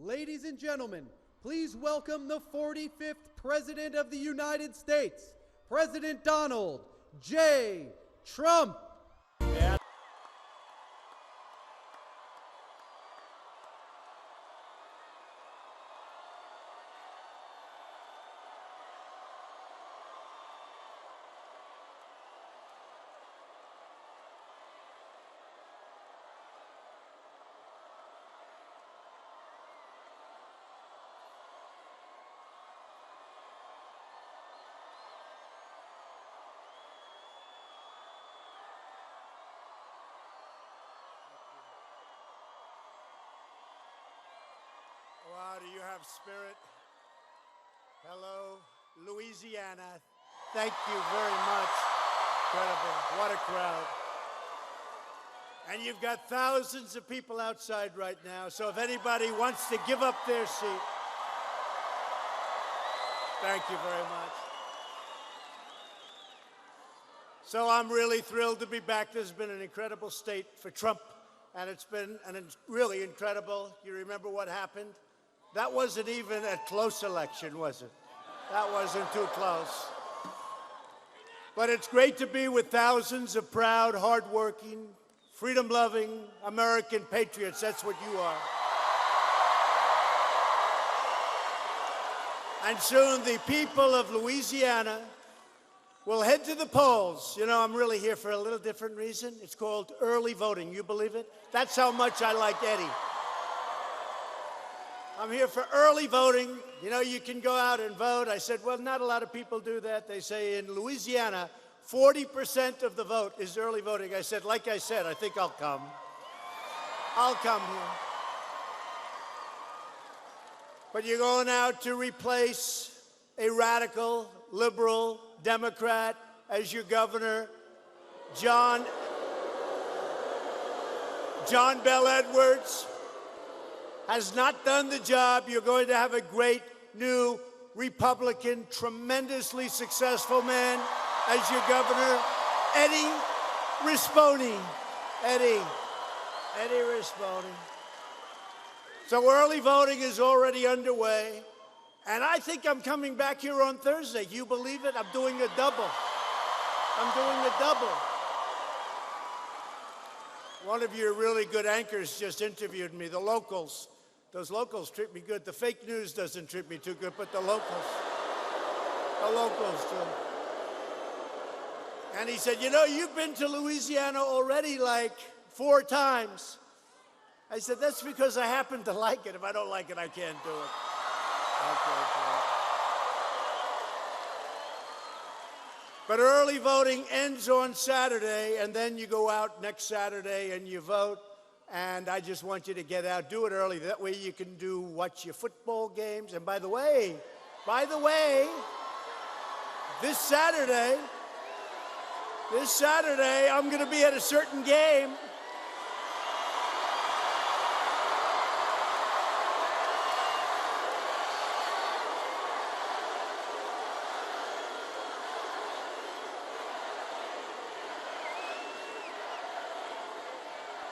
Ladies and gentlemen, please welcome the 45th President of the United States, President Donald J. Trump. Yeah. Wow, do you have spirit? Hello, Louisiana. Thank you very much. Incredible. What a crowd. And you've got thousands of people outside right now, so if anybody wants to give up their seat, thank you very much. So I'm really thrilled to be back. This has been an incredible state for Trump, and it's been really incredible. You remember what happened? That wasn't even a close election, was it? That wasn't too close. But it's great to be with thousands of proud, hardworking, freedom-loving American patriots. That's what you are. And soon the people of Louisiana will head to the polls. You know, I'm really here for a little different reason. It's called early voting. You believe it? That's how much I like Eddie. I'm here for early voting. You know, you can go out and vote. I said, well, not a lot of people do that. They say in Louisiana, 40% of the vote is early voting. I said, like I said, I think I'll come. I'll come here. But you're going out to replace a radical, liberal Democrat as your governor, John Bel Edwards. Has not done the job. You're going to have a great new Republican, tremendously successful man as your governor, Eddie Rispone. Eddie Rispone. So early voting is already underway, and I think I'm coming back here on Thursday. You believe it? I'm doing a double. One of your really good anchors just interviewed me, the locals. Those locals treat me good. The fake news doesn't treat me too good, but the locals do. And he said, you know, you've been to Louisiana already like 4 times. I said, that's because I happen to like it. If I don't like it, I can't do it. But early voting ends on Saturday, and then you go out next Saturday and you vote. And I just want you to get out, do it early. That way you can watch your football games. And by the way, this Saturday, I'm going to be at a certain game.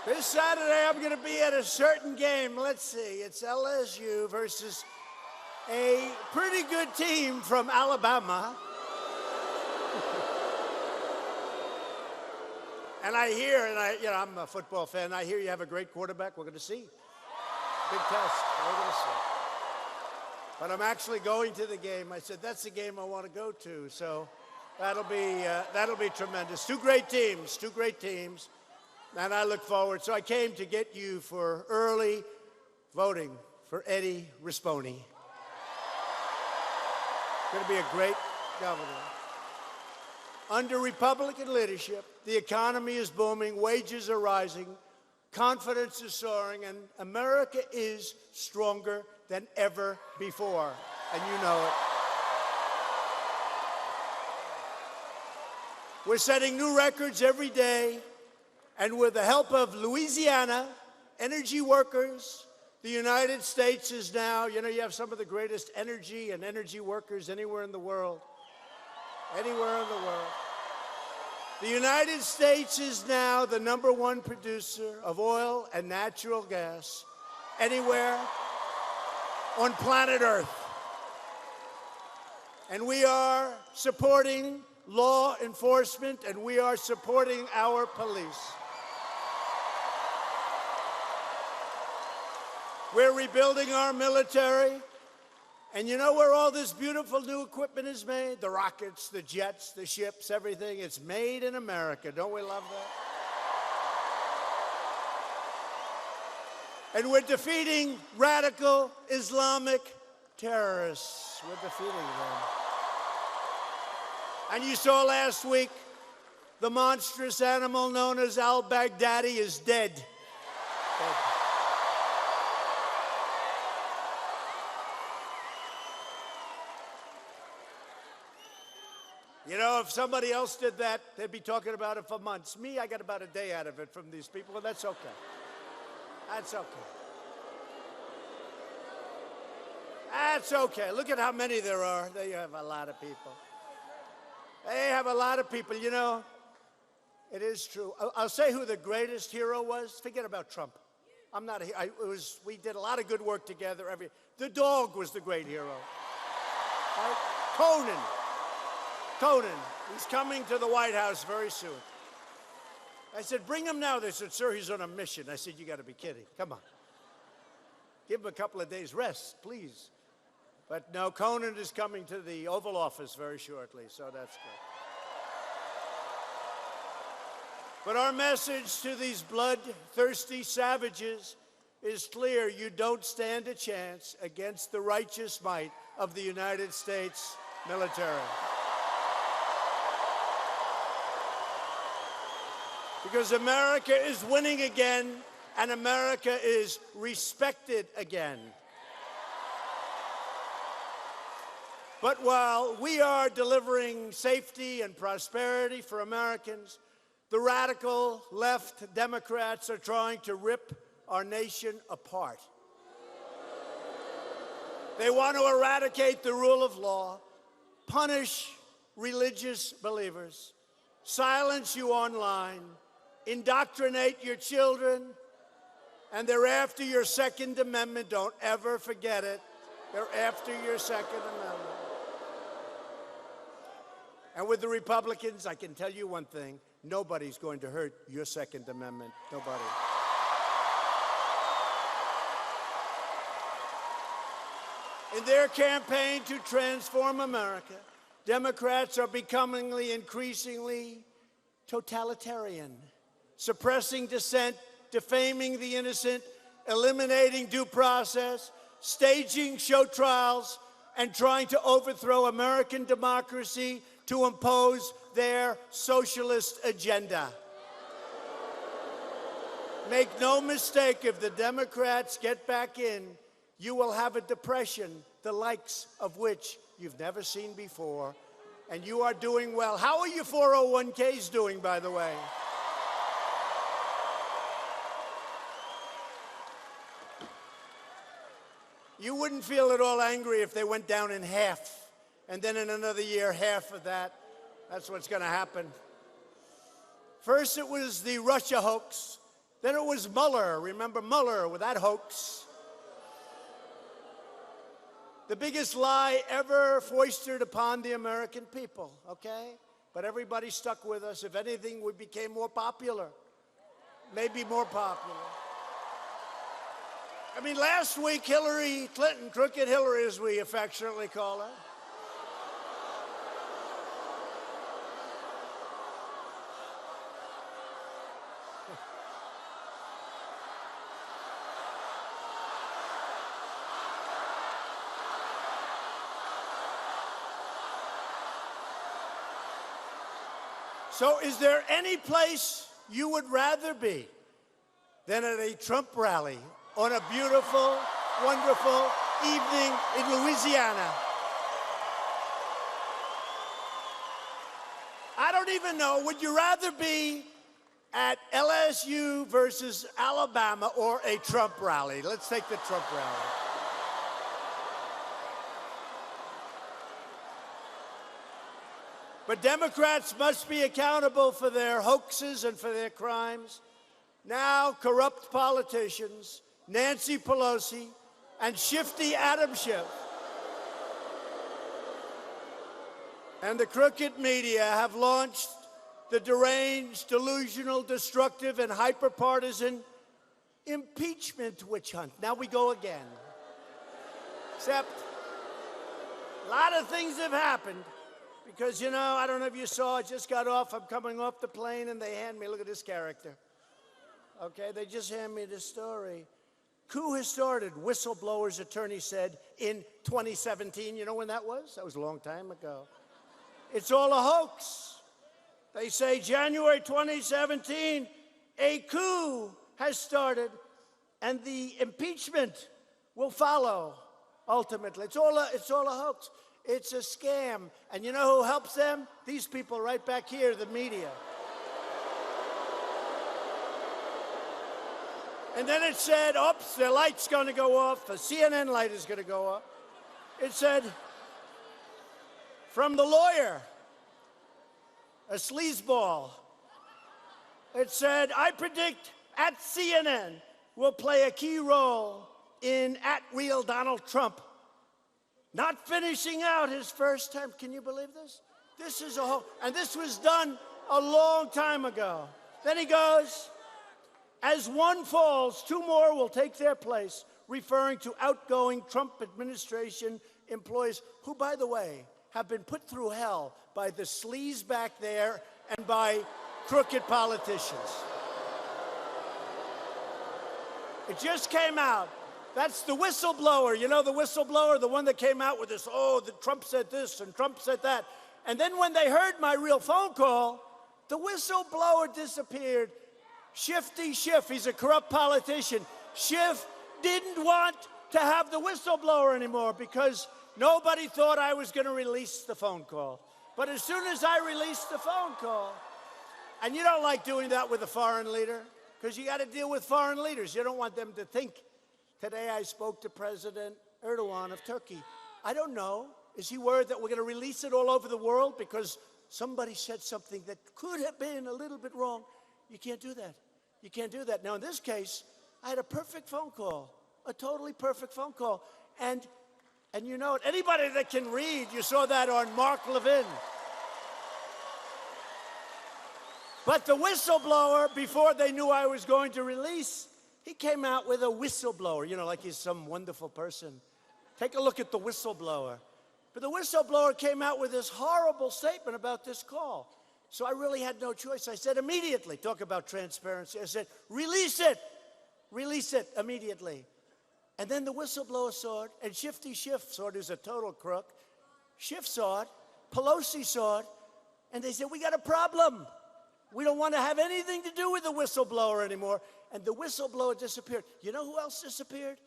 This Saturday, I'm going to be at a certain game. Let's see. It's LSU versus a pretty good team from Alabama. And I hear, I'm a football fan. I hear you have a great quarterback. We're going to see. Big test. We're going to see. But I'm actually going to the game. I said, that's the game I want to go to. So that'll be tremendous. Two great teams. And I look forward. So I came to get you for early voting for Eddie Rispone. Going to be a great governor. Under Republican leadership, the economy is booming, wages are rising, confidence is soaring, and America is stronger than ever before. And you know it. We're setting new records every day. And with the help of Louisiana, energy workers, the United States is now, you have some of the greatest energy and energy workers anywhere in the world. The United States is now the #1 producer of oil and natural gas anywhere on planet Earth. And we are supporting law enforcement, and we are supporting our police. We're rebuilding our military. And you know where all this beautiful new equipment is made? The rockets, the jets, the ships, everything. It's made in America. Don't we love that? And we're defeating radical Islamic terrorists. We're defeating them. And you saw last week the monstrous animal known as al-Baghdadi is dead. Dead. You know, if somebody else did that, they'd be talking about it for months. Me, I got about a day out of it from these people, and that's okay. That's okay. That's okay. Look at how many there are. They have a lot of people. They have a lot of people. You know, it is true. I'll say who the greatest hero was. Forget about Trump. I'm not a hero. We did a lot of good work together. The dog was the great hero. Right? Conan, he's coming to the White House very soon. I said, bring him now. They said, sir, he's on a mission. I said, you got to be kidding. Come on. Give him a couple of days rest, please. But no, Conan is coming to the Oval Office very shortly, so that's good. But our message to these bloodthirsty savages is clear. You don't stand a chance against the righteous might of the United States military. Because America is winning again, and America is respected again. But while we are delivering safety and prosperity for Americans, the radical left Democrats are trying to rip our nation apart. They want to eradicate the rule of law, punish religious believers, silence you online, indoctrinate your children, and they're after your Second Amendment. Don't ever forget it. They're after your Second Amendment. And with the Republicans, I can tell you one thing. Nobody's going to hurt your Second Amendment. Nobody. In their campaign to transform America, Democrats are becoming increasingly totalitarian, suppressing dissent, defaming the innocent, eliminating due process, staging show trials, and trying to overthrow American democracy to impose their socialist agenda. Make no mistake, if the Democrats get back in, you will have a depression, the likes of which you've never seen before, and you are doing well. How are your 401ks doing, by the way? You wouldn't feel at all angry if they went down in half, and then in another year, half of that. That's what's going to happen. First, it was the Russia hoax. Then it was Mueller. Remember Mueller with that hoax? The biggest lie ever foisted upon the American people, okay? But everybody stuck with us. If anything, we became more popular, maybe more popular. I mean, last week, Hillary Clinton, Crooked Hillary as we affectionately call her, so is there any place you would rather be than at a Trump rally on a beautiful, wonderful evening in Louisiana? I don't even know. Would you rather be at LSU versus Alabama or a Trump rally? Let's take the Trump rally. But Democrats must be accountable for their hoaxes and for their crimes. Now, corrupt politicians, Nancy Pelosi and shifty Adam Schiff and the crooked media have launched the deranged, delusional, destructive, and hyper-partisan impeachment witch hunt. Now we go again. Except a lot of things have happened because, you know, I don't know if you saw, I just got off, I'm coming off the plane, and they hand me, look at this character. Okay, they just hand me this story. Coup has started, whistleblower's attorney said in 2017. You know when that was? That was a long time ago. It's all a hoax. They say January 2017, a coup has started, and the impeachment will follow, ultimately. It's all a hoax. It's a scam. And you know who helps them? These people right back here, the media. And then it said, oops, the light's going to go off. The CNN light is going to go off. It said, from the lawyer, a sleazeball. It said, I predict at CNN will play a key role in @real Donald Trump not finishing out his first term. Can you believe this? This is a whole, and this was done a long time ago. Then he goes, as one falls, two more will take their place, referring to outgoing Trump administration employees who, by the way, have been put through hell by the sleaze back there and by crooked politicians. It just came out. That's the whistleblower. You know the whistleblower, the one that came out with this, oh, Trump said this and Trump said that. And then when they heard my real phone call, the whistleblower disappeared. Shifty Schiff, he's a corrupt politician. Schiff didn't want to have the whistleblower anymore because nobody thought I was going to release the phone call. But as soon as I released the phone call, and you don't like doing that with a foreign leader, because you got to deal with foreign leaders. You don't want them to think. Today I spoke to President Erdogan of Turkey. I don't know. Is he worried that we're going to release it all over the world because somebody said something that could have been a little bit wrong? You can't do that. You can't do that. Now, in this case, I had a perfect phone call, a totally perfect phone call. And you know it, anybody that can read, you saw that on Mark Levin. But the whistleblower, before they knew I was going to release, he came out with a whistleblower, you know, like he's some wonderful person. Take a look at the whistleblower. But the whistleblower came out with this horrible statement about this call. So I really had no choice. I said immediately, talk about transparency. I said, release it immediately. And then the whistleblower saw it, and Shifty Schiff saw it, who's a total crook. Schiff saw it, Pelosi saw it, and they said, we got a problem. We don't want to have anything to do with the whistleblower anymore. And the whistleblower disappeared. You know who else disappeared?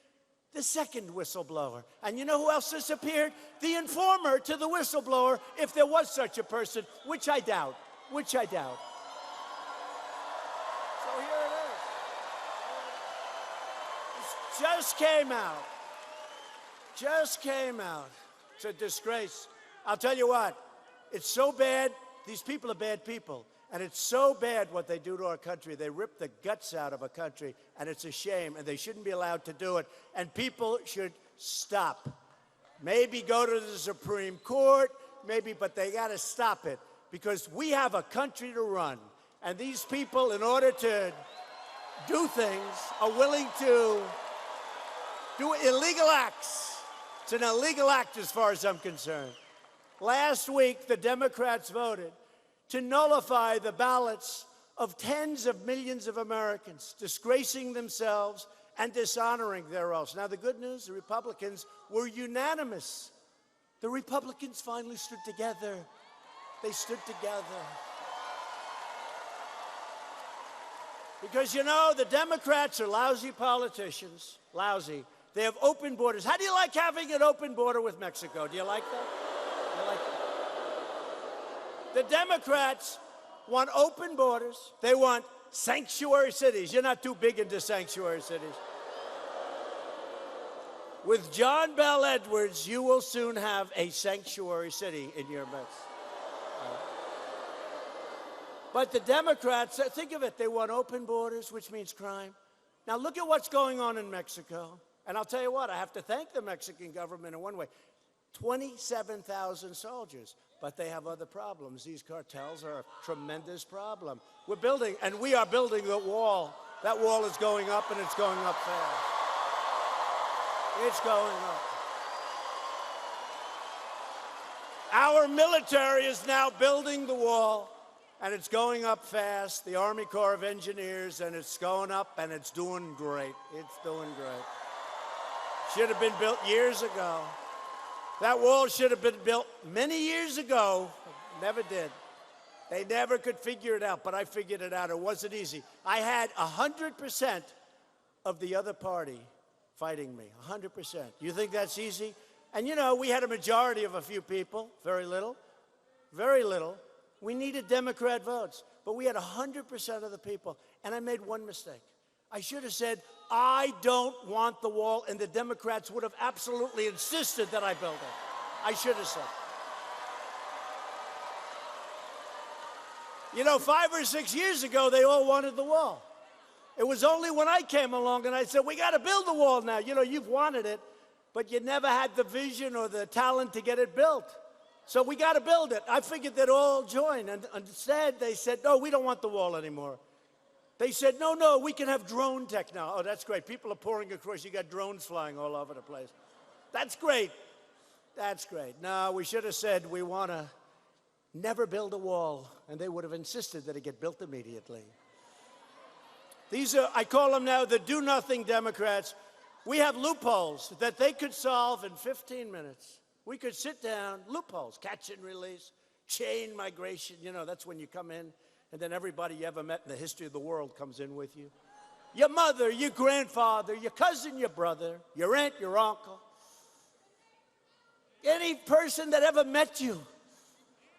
The second whistleblower. And you know who else disappeared? The informer to the whistleblower, if there was such a person, which I doubt. Which I doubt. So here it is. It just came out. Just came out. It's a disgrace. I'll tell you what, it's so bad. These people are bad people. And it's so bad what they do to our country. They rip the guts out of a country, and it's a shame, and they shouldn't be allowed to do it. And people should stop. Maybe go to the Supreme Court, maybe, but they got to stop it. Because we have a country to run. And these people, in order to do things, are willing to do illegal acts. It's an illegal act as far as I'm concerned. Last week, the Democrats voted to nullify the ballots of tens of millions of Americans, disgracing themselves and dishonoring their oaths. Now, the good news, the Republicans were unanimous. The Republicans finally stood together. They stood together. Because, you know, the Democrats are lousy politicians. Lousy. They have open borders. How do you like having an open border with Mexico? Do you like that? Do you like that? The Democrats want open borders. They want sanctuary cities. You're not too big into sanctuary cities. With John Bel Edwards, you will soon have a sanctuary city in your midst. But the Democrats, think of it, they want open borders, which means crime. Now look at what's going on in Mexico. And I'll tell you what, I have to thank the Mexican government in one way. 27,000 soldiers, but they have other problems. These cartels are a tremendous problem. We're building, and we are building the wall. That wall is going up, and it's going up fast. It's going up. Our military is now building the wall, and it's going up fast, the Army Corps of Engineers, and it's going up, and it's doing great. It's doing great. Should have been built years ago. That wall should have been built many years ago. Never did. They never could figure it out, but I figured it out. It wasn't easy. I had 100% of the other party fighting me, 100%. You think that's easy? And you know, we had a majority of a few people, very little, very little. We needed Democrat votes, but we had 100% of the people, and I made one mistake. I should have said, I don't want the wall, and the Democrats would have absolutely insisted that I build it. I should have said. You know, 5 or 6 years ago, they all wanted the wall. It was only when I came along and I said, we got to build the wall now. You know, you've wanted it, but you never had the vision or the talent to get it built. So we got to build it. I figured they'd all join, and instead they said, no, we don't want the wall anymore. They said, no, we can have drone technology. Oh, that's great. People are pouring across. You got drones flying all over the place. That's great. That's great. No, we should have said we want to never build a wall, and they would have insisted that it get built immediately. These are, I call them now the do-nothing Democrats. We have loopholes that they could solve in 15 minutes. We could sit down, loopholes, catch and release, chain migration. You know, that's when you come in, and then everybody you ever met in the history of the world comes in with you. Your mother, your grandfather, your cousin, your brother, your aunt, your uncle. Any person that ever met you.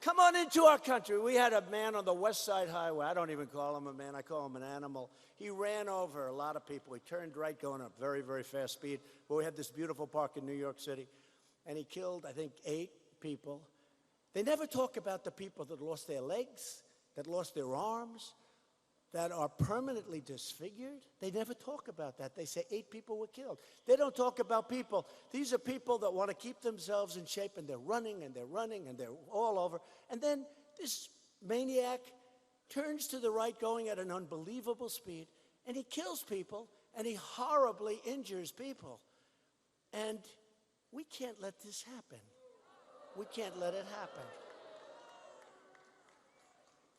Come on into our country. We had a man on the West Side Highway. I don't even call him a man. I call him an animal. He ran over a lot of people. He turned right going at very, very fast speed. But we had this beautiful park in New York City. And he killed, I think, 8 people. They never talk about the people that lost their legs, that lost their arms, that are permanently disfigured. They never talk about that. They say 8 people were killed. They don't talk about people. These are people that want to keep themselves in shape, and they're running, and they're running, and they're all over. And then this maniac turns to the right going at an unbelievable speed, and he kills people, and he horribly injures people. And we can't let this happen. We can't let it happen.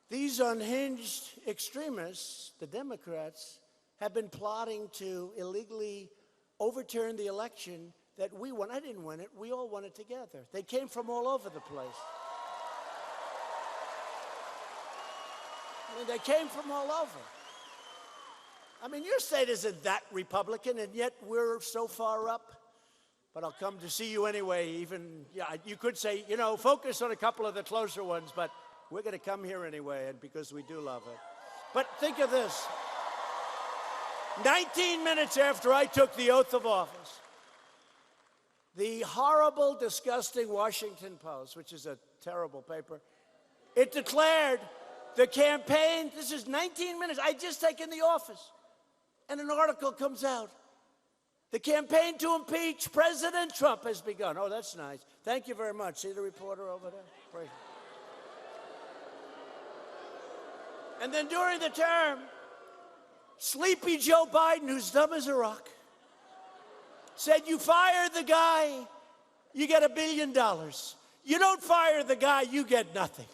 These unhinged extremists, the Democrats, have been plotting to illegally overturn the election that we won. I didn't win it. We all won it together. They came from all over the place. I mean, they came from all over. I mean, your state isn't that Republican, and yet we're so far up. But I'll come to see you anyway. Even, yeah, you could say, you know, focus on a couple of the closer ones, but we're going to come here anyway, and because we do love it. But think of this. 19 minutes after I took the oath of office, the horrible, disgusting Washington Post, which is a terrible paper, it declared the campaign, this is 19 minutes, I'd just taken the office, and an article comes out. The campaign to impeach President Trump has begun. Oh, that's nice. Thank you very much. See the reporter over there? Praise. And then during the term, sleepy Joe Biden, who's dumb as a rock, said, you fire the guy, you get $1 billion. You don't fire the guy, you get nothing.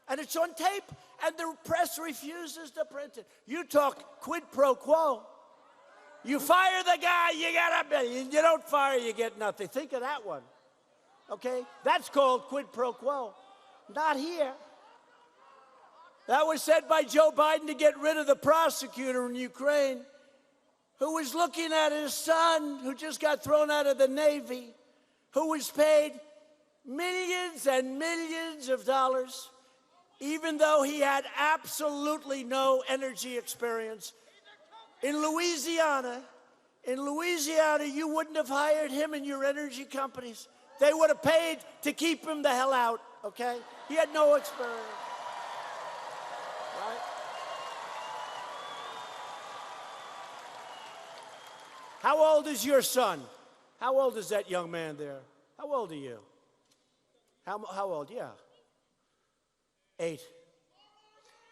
And it's on tape, and the press refuses to print it. You talk quid pro quo. You fire the guy, you get $1 billion. You don't fire, you get nothing. Think of that one, okay? That's called quid pro quo. Not here. That was said by Joe Biden to get rid of the prosecutor in Ukraine who was looking at his son who just got thrown out of the Navy, who was paid millions and millions of dollars, even though he had absolutely no energy experience. In Louisiana, you wouldn't have hired him and your energy companies. They would have paid to keep him the hell out, okay? He had no experience. How old is your son? How old is that young man there? How old are you? How old? Yeah. 8.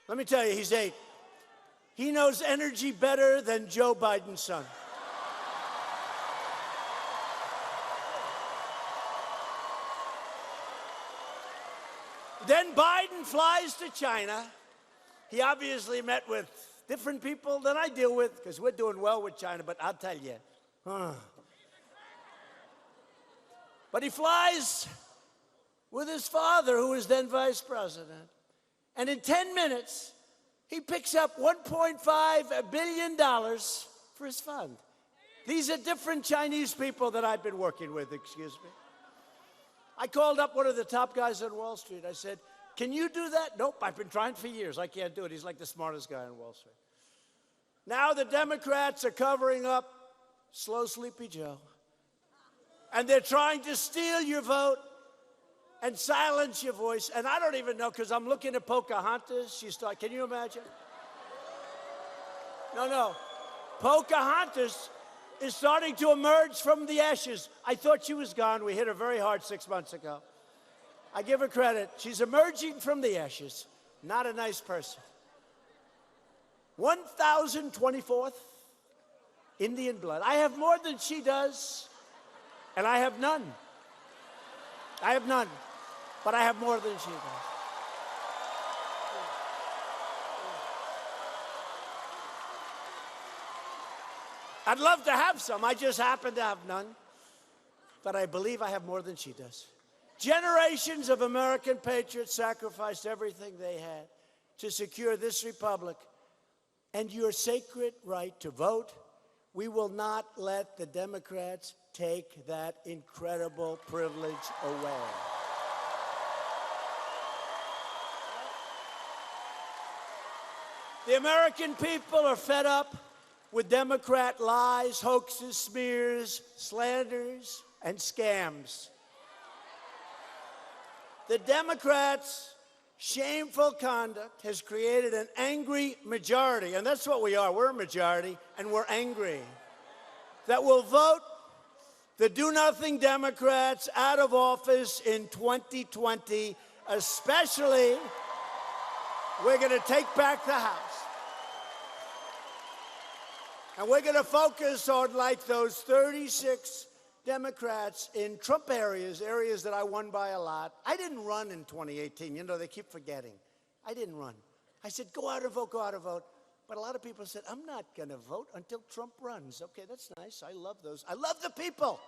Let me tell you, he's 8. He knows energy better than Joe Biden's son. Then Biden flies to China. He obviously met with different people than I deal with, because we're doing well with China, but I'll tell you. But he flies with his father, who was then vice president. And in 10 minutes, he picks up $1.5 billion for his fund. These are different Chinese people that I've been working with, excuse me. I called up one of the top guys on Wall Street. I said, can you do that? Nope, I've been trying for years. I can't do it. He's like the smartest guy on Wall Street. Now the Democrats are covering up Slow Sleepy Joe. And they're trying to steal your vote and silence your voice. And I don't even know, because I'm looking at Pocahontas. Can you imagine? No. Pocahontas is starting to emerge from the ashes. I thought she was gone. We hit her very hard 6 months ago. I give her credit. She's emerging from the ashes. Not a nice person. 1024th Indian blood. I have more than she does, and I have none. I have none, but I have more than she does. I'd love to have some. I just happen to have none. But I believe I have more than she does. Generations of American patriots sacrificed everything they had to secure this republic and your sacred right to vote. We will not let the Democrats take that incredible privilege away. The American people are fed up with Democrat lies, hoaxes, smears, slanders, and scams. The Democrats' shameful conduct has created an angry majority, and that's what we are. We're a majority, and we're angry, that will vote the do-nothing Democrats out of office in 2020, especially we're going to take back the House. And we're going to focus on, like, those 36 Democrats in Trump areas that I won by a lot. I didn't run in 2018. You know, they keep forgetting. I didn't run. I said, go out and vote, go out and vote. But a lot of people said, I'm not going to vote until Trump runs. Okay, that's nice. I love those. I love the people.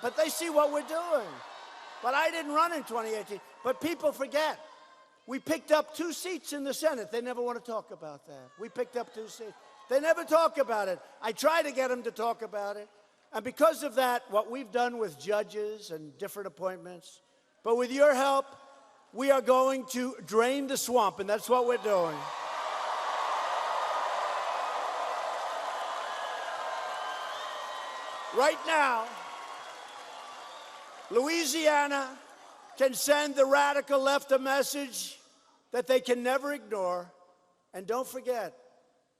But they see what we're doing. But I didn't run in 2018. But people forget. We picked up 2 seats in the Senate. They never want to talk about that. We picked up 2 seats. They never talk about it. I try to get them to talk about it. And because of that, what we've done with judges and different appointments, but with your help, we are going to drain the swamp, and that's what we're doing. Right now, Louisiana can send the radical left a message that they can never ignore. And don't forget,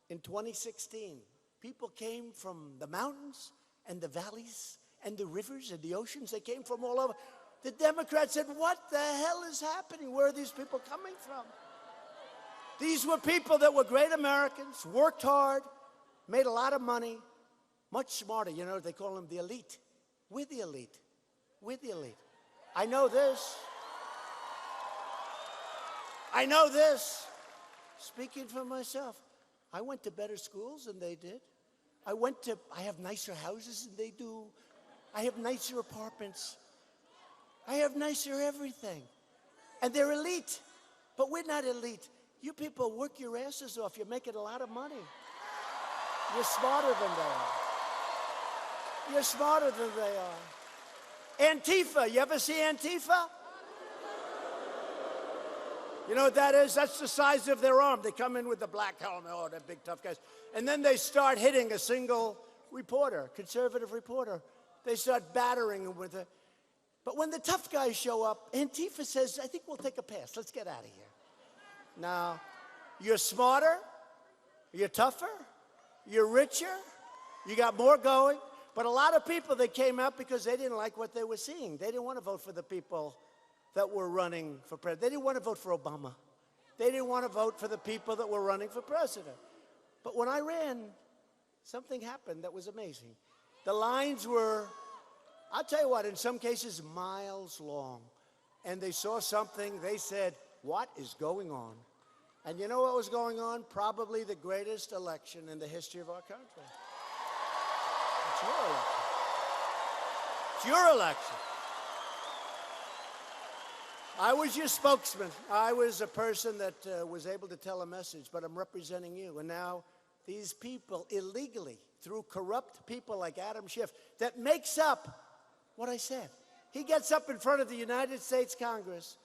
in 2016, people came from the mountains and the valleys and the rivers and the oceans. They came from all over. The Democrats said, what the hell is happening? Where are these people coming from? These were people that were great Americans, worked hard, made a lot of money, much smarter. You know, they call them the elite. We're the elite. We're the elite. I know this. I know this. Speaking for myself, I went to better schools than they did. I have nicer houses than they do. I have nicer apartments. I have nicer everything. And they're elite. But we're not elite. You people work your asses off. You're making a lot of money. You're smarter than they are. You're smarter than they are. Antifa. You ever see Antifa? You know what that is? That's the size of their arm. They come in with the black helmet. Oh, they're big, tough guys. And then they start hitting a single reporter, conservative reporter. They start battering him with it. But when the tough guys show up, Antifa says, I think we'll take a pass. Let's get out of here. Now, you're smarter, you're tougher, you're richer, You got more going. But a lot of people, they came out because they didn't like what they were seeing. They didn't want to vote for the people that were running for president. They didn't want to vote for Obama. They didn't want to vote for the people that were running for president. But when I ran, something happened that was amazing. The lines were, I'll tell you what, in some cases, miles long. And they saw something, they said, what is going on? And you know what was going on? Probably the greatest election in the history of our country. It's your election. It's your election. I was your spokesman. I was a person that was able to tell a message, but I'm representing you. And now these people illegally, through corrupt people like Adam Schiff, that makes up what I said. He gets up in front of the United States Congress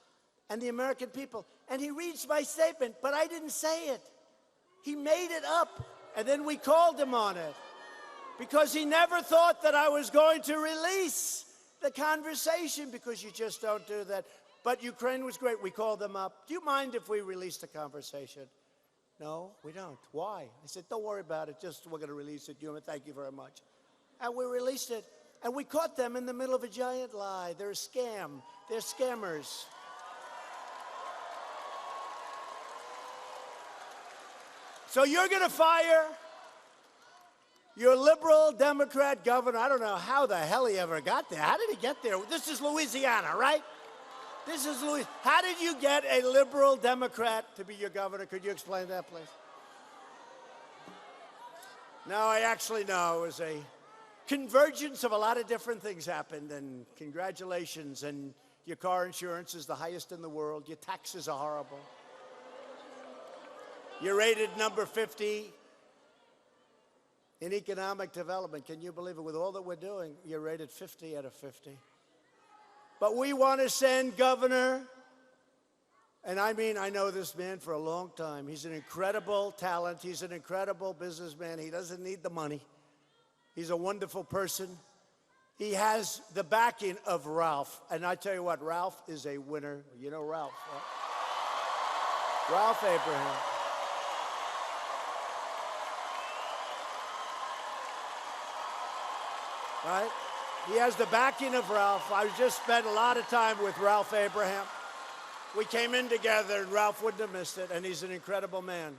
and the American people, and he reads my statement, but I didn't say it. He made it up, and then we called him on it because he never thought that I was going to release the conversation, because you just don't do that. But Ukraine was great. We called them up. Do you mind if we release the conversation? No, we don't. Why? I said, don't worry about it. Just, we're going to release it. Thank you very much. And we released it. And we caught them in the middle of a giant lie. They're a scam. They're scammers. So you're going to fire your liberal Democrat governor. I don't know how the hell he ever got there. How did he get there? This is Louisiana, right? This is Louisiana. How did you get a liberal Democrat to be your governor? Could you explain that, please? No, I actually know. It was a convergence of a lot of different things happened, and congratulations. And your car insurance is the highest in the world. Your taxes are horrible. You're rated number 50 in economic development. Can you believe it? With all that we're doing, you're rated 50 out of 50. But we want to send Governor, and I mean, I know this man for a long time. He's an incredible talent. He's an incredible businessman. He doesn't need the money. He's a wonderful person. He has the backing of Ralph. And I tell you what, Ralph is a winner. You know Ralph, right? Ralph Abraham. Right? He has the backing of Ralph. I just spent a lot of time with Ralph Abraham. We came in together, and Ralph wouldn't have missed it, and he's an incredible man.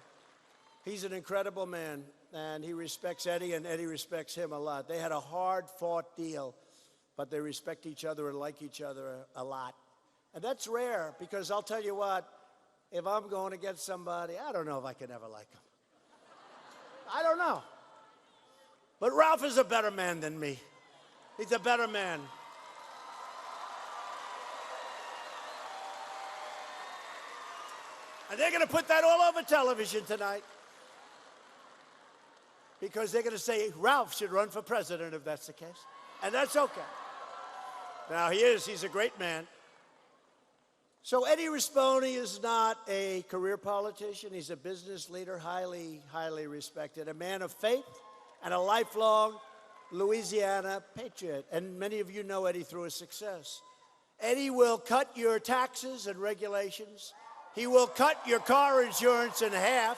He's an incredible man, and he respects Eddie, and Eddie respects him a lot. They had a hard-fought deal, but they respect each other and like each other a lot. And that's rare, because I'll tell you what, if I'm going against somebody, I don't know if I can ever like him. I don't know. But Ralph is a better man than me. He's a better man. And they're going to put that all over television tonight, because they're going to say Ralph should run for president if that's the case. And that's okay. Now, he's a great man. So Eddie Rispone is not a career politician. He's a business leader, highly, highly respected, a man of faith and a lifelong Louisiana patriot. And many of you know Eddie through his success. Eddie will cut your taxes and regulations. He will cut your car insurance in half.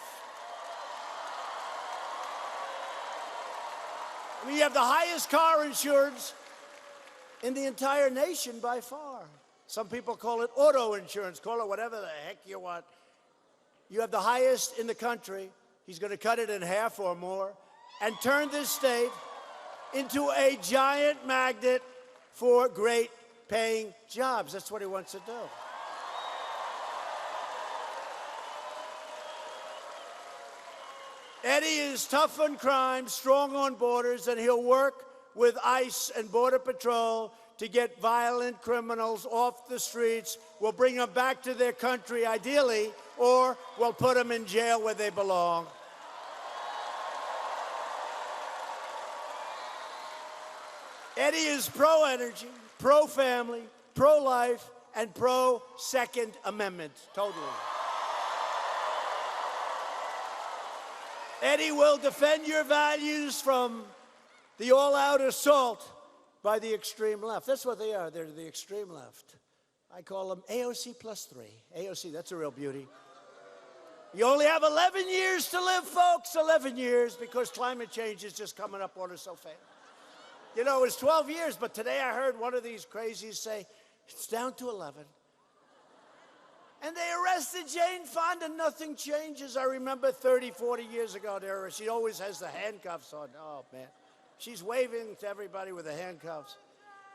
I mean, you have the highest car insurance in the entire nation by far. Some people call it auto insurance, call it whatever the heck you want. You have the highest in the country. He's going to cut it in half or more and turn this state into a giant magnet for great paying jobs. That's what he wants to do. Eddie is tough on crime, strong on borders, and he'll work with ICE and Border Patrol to get violent criminals off the streets. We'll bring them back to their country, ideally, or we'll put them in jail where they belong. Eddie is pro-energy, pro-family, pro-life, and pro-Second Amendment, totally. Eddie will defend your values from the all-out assault by the extreme left. That's what they are. They're the extreme left. I call them AOC +3. AOC, that's a real beauty. You only have 11 years to live, folks, 11 years, because climate change is just coming up on us so fast. You know, it's 12 years, but today I heard one of these crazies say, it's down to 11. And they arrested Jane Fonda, nothing changes. I remember 30, 40 years ago, she always has the handcuffs on. Oh, man. She's waving to everybody with the handcuffs.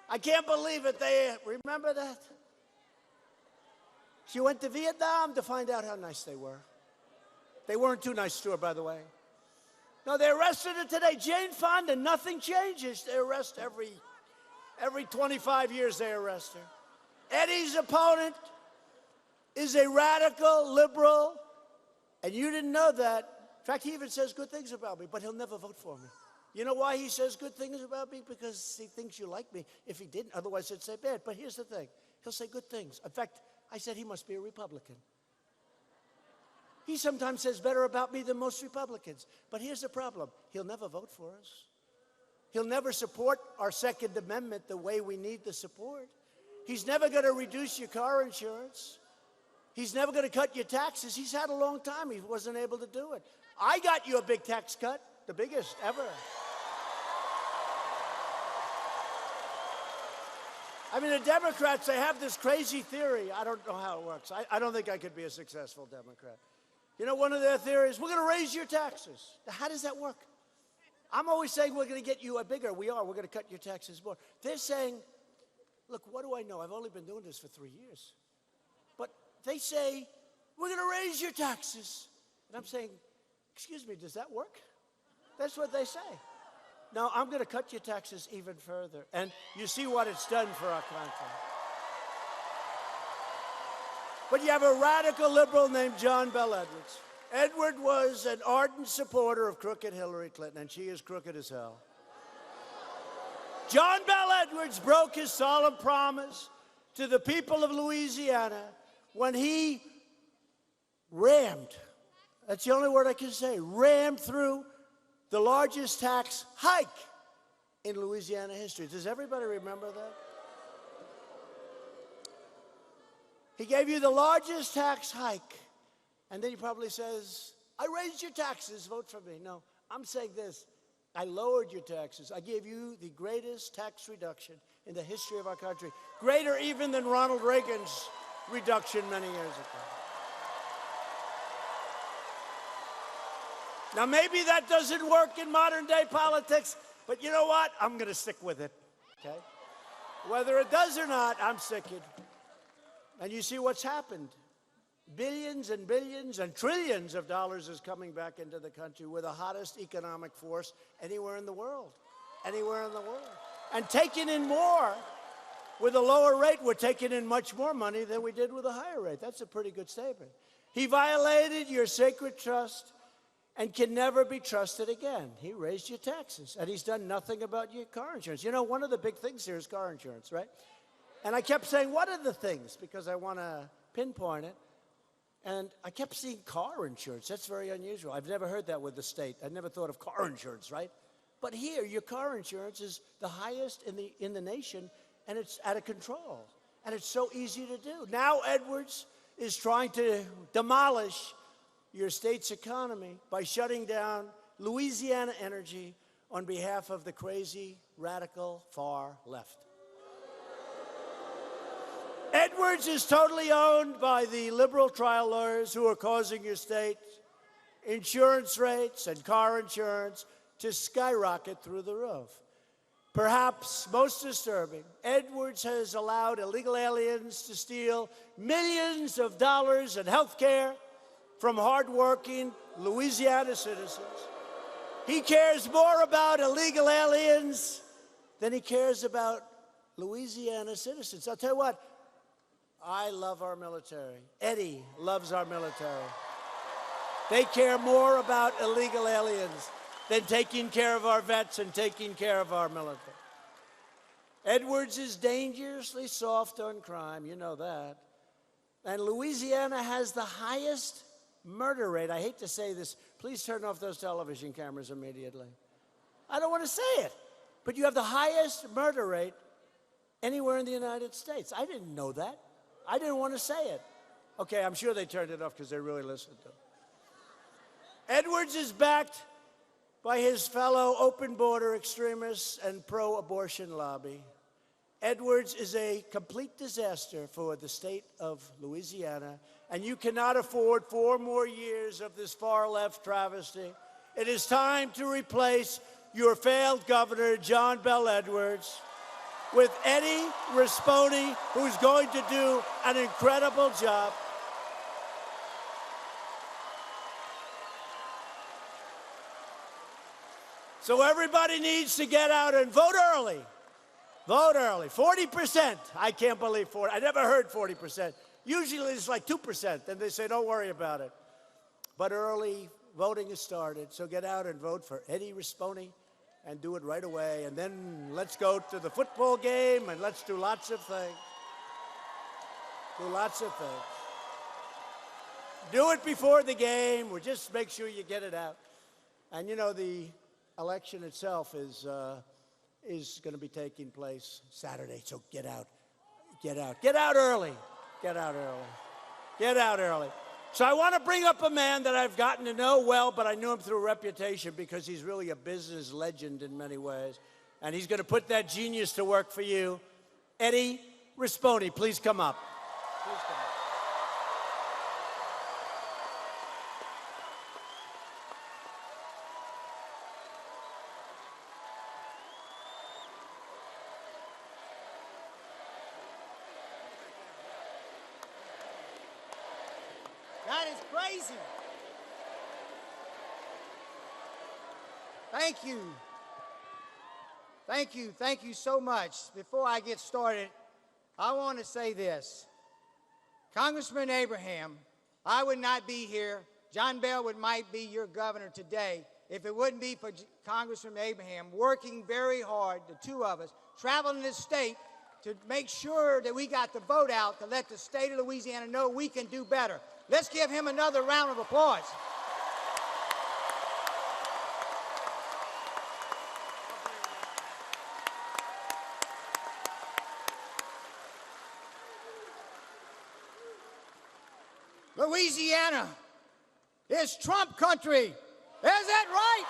I can't believe it. Remember that? She went to Vietnam to find out how nice they were. They weren't too nice to her, by the way. No, they arrested her today. Jane Fonda, nothing changes. They arrest every 25 years they arrest her. Eddie's opponent is a radical liberal, and you didn't know that. In fact, he even says good things about me, but he'll never vote for me. You know why he says good things about me? Because he thinks you like me. If he didn't, otherwise he'd say bad. But here's the thing. He'll say good things. In fact, I said he must be a Republican. He sometimes says better about me than most Republicans. But here's the problem. He'll never vote for us. He'll never support our Second Amendment the way we need the support. He's never going to reduce your car insurance. He's never going to cut your taxes. He's had a long time. He wasn't able to do it. I got you a big tax cut, the biggest ever. I mean, the Democrats, they have this crazy theory. I don't know how it works. I don't think I could be a successful Democrat. You know, one of their theories, we're going to raise your taxes. Now, how does that work? I'm always saying we're going to get you a bigger. We're going to cut your taxes more. They're saying, look, what do I know? I've only been doing this for 3 years. But they say, we're going to raise your taxes. And I'm saying, excuse me, does that work? That's what they say. No, I'm going to cut your taxes even further. And you see what it's done for our country. But you have a radical liberal named John Bel Edwards. Edward was an ardent supporter of crooked Hillary Clinton, and she is crooked as hell. John Bel Edwards broke his solemn promise to the people of Louisiana when he rammed, that's the only word I can say, rammed through the largest tax hike in Louisiana history. Does everybody remember that? He gave you the largest tax hike, and then he probably says, I raised your taxes, vote for me. No, I'm saying this, I lowered your taxes. I gave you the greatest tax reduction in the history of our country, greater even than Ronald Reagan's reduction many years ago. Now, maybe that doesn't work in modern day politics, but you know what? I'm going to stick with it, okay? Whether it does or not, I'm sticking. And you see what's happened. Billions and billions and trillions of dollars is coming back into the country. We're the hottest economic force anywhere in the world. Anywhere in the world. And taking in more. With a lower rate, we're taking in much more money than we did with a higher rate. That's a pretty good statement. He violated your sacred trust and can never be trusted again. He raised your taxes, and he's done nothing about your car insurance. You know, one of the big things here is car insurance, right? And I kept saying, what are the things? Because I want to pinpoint it. And I kept seeing car insurance. That's very unusual. I've never heard that with the state. I never thought of car insurance, right? But here, your car insurance is the highest in the nation, and it's out of control. And it's so easy to do. Now Edwards is trying to demolish your state's economy by shutting down Louisiana Energy on behalf of the crazy, radical, far left. Edwards is totally owned by the liberal trial lawyers who are causing your state insurance rates and car insurance to skyrocket through the roof. Perhaps most disturbing, Edwards has allowed illegal aliens to steal millions of dollars in health care from hardworking Louisiana citizens. He cares more about illegal aliens than he cares about Louisiana citizens. I'll tell you what, I love our military. Eddie loves our military. They care more about illegal aliens than taking care of our vets and taking care of our military. Edwards is dangerously soft on crime, you know that. And Louisiana has the highest murder rate. I hate to say this. Please turn off those television cameras immediately. I don't want to say it, but you have the highest murder rate anywhere in the United States. I didn't know that. I didn't want to say it. Okay, I'm sure they turned it off because they really listened to it. Edwards is backed by his fellow open border extremists and pro-abortion lobby. Edwards is a complete disaster for the state of Louisiana, and you cannot afford 4 more years of this far-left travesty. It is time to replace your failed governor, John Bel Edwards, with Eddie Rispone, who's going to do an incredible job. So everybody needs to get out and vote early. Vote early. 40%. I can't believe 40. I never heard 40%. Usually it's like 2%, and they say, don't worry about it. But early voting has started, so get out and vote for Eddie Rispone and do it right away. And then let's go to the football game, and let's do lots of things. Do lots of things. Do it before the game, or just make sure you get it out. And you know, the election itself is going to be taking place Saturday, so get out. Get out. Get out early. Get out early. Get out early. So I want to bring up a man that I've gotten to know well, but I knew him through reputation because he's really a business legend in many ways. And he's going to put that genius to work for you. Eddie Rispone, please come up. Please come up. That is crazy. Thank you. Thank you. Thank you so much. Before I get started, I want to say this. Congressman Abraham, I would not be here. John Bel might be your governor today if it wouldn't be for Congressman Abraham working very hard, the two of us, traveling this state to make sure that we got the vote out to let the state of Louisiana know we can do better. Let's give him another round of applause. Louisiana is Trump country. Is that right?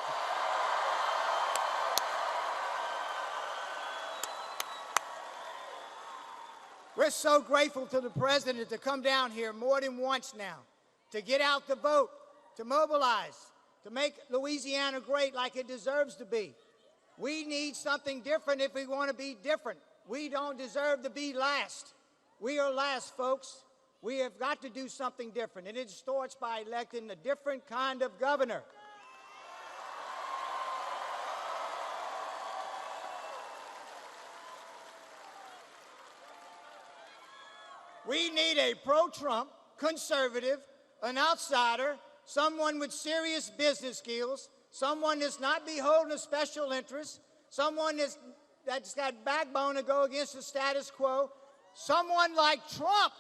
We're so grateful to the president to come down here more than once now, to get out the vote, to mobilize, to make Louisiana great like it deserves to be. We need something different if we want to be different. We don't deserve to be last. We are last, folks. We have got to do something different, and it starts by electing a different kind of governor. We need a pro-Trump, conservative, an outsider, someone with serious business skills, someone that's not beholden to special interests, someone that's got backbone to go against the status quo, someone like Trump.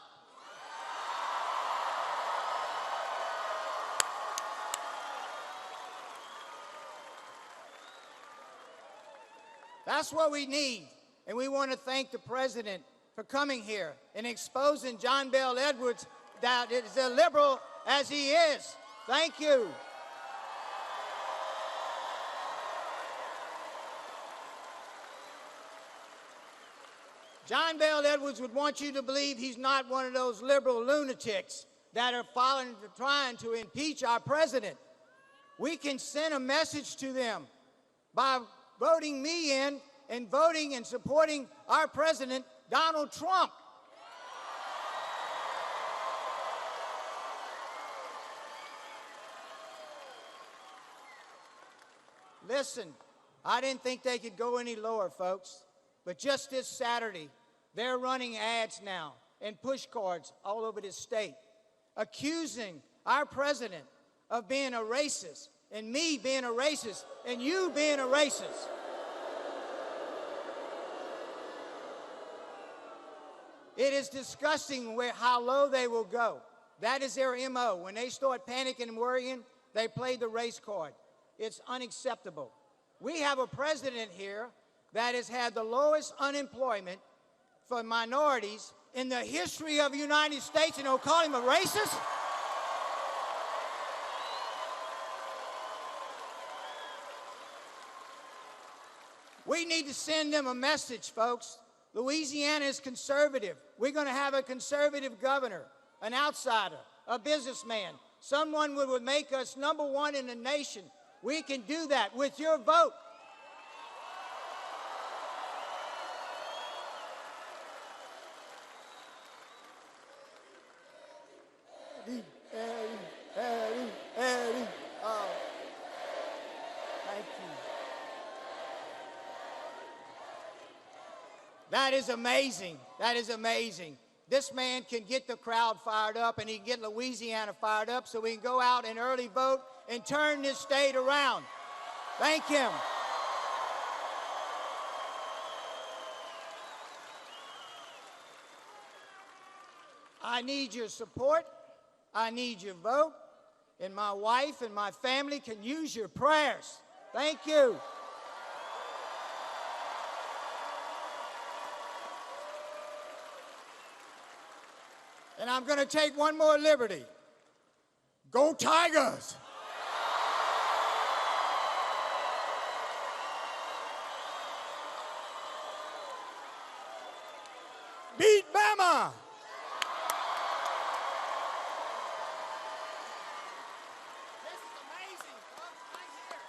That's what we need, and we want to thank the president for coming here and exposing John Bel Edwards, that is a liberal as he is. Thank you. John Bel Edwards would want you to believe he's not one of those liberal lunatics that are trying to impeach our president. We can send a message to them by voting me in and voting and supporting our president, Donald Trump. Listen, I didn't think they could go any lower, folks, but just this Saturday, they're running ads now and push cards all over this state, accusing our president of being a racist, and me being a racist, and you being a racist. It is disgusting how low they will go. That is their MO. When they start panicking and worrying, they play the race card. It's unacceptable. We have a president here that has had the lowest unemployment for minorities in the history of the United States, and they'll call him a racist? We need to send them a message, folks. Louisiana is conservative. We're going to have a conservative governor, an outsider, a businessman, someone who would make us #1 in the nation. We can do that with your vote. Eddie. Oh, thank you. That is amazing. That is amazing. This man can get the crowd fired up, and he can get Louisiana fired up so we can go out and early vote and turn this state around. Thank him. I need your support. I need your vote. And my wife and my family can use your prayers. Thank you. And I'm going to take one more liberty. Go Tigers! Beat Bama! This is amazing, folks, right here.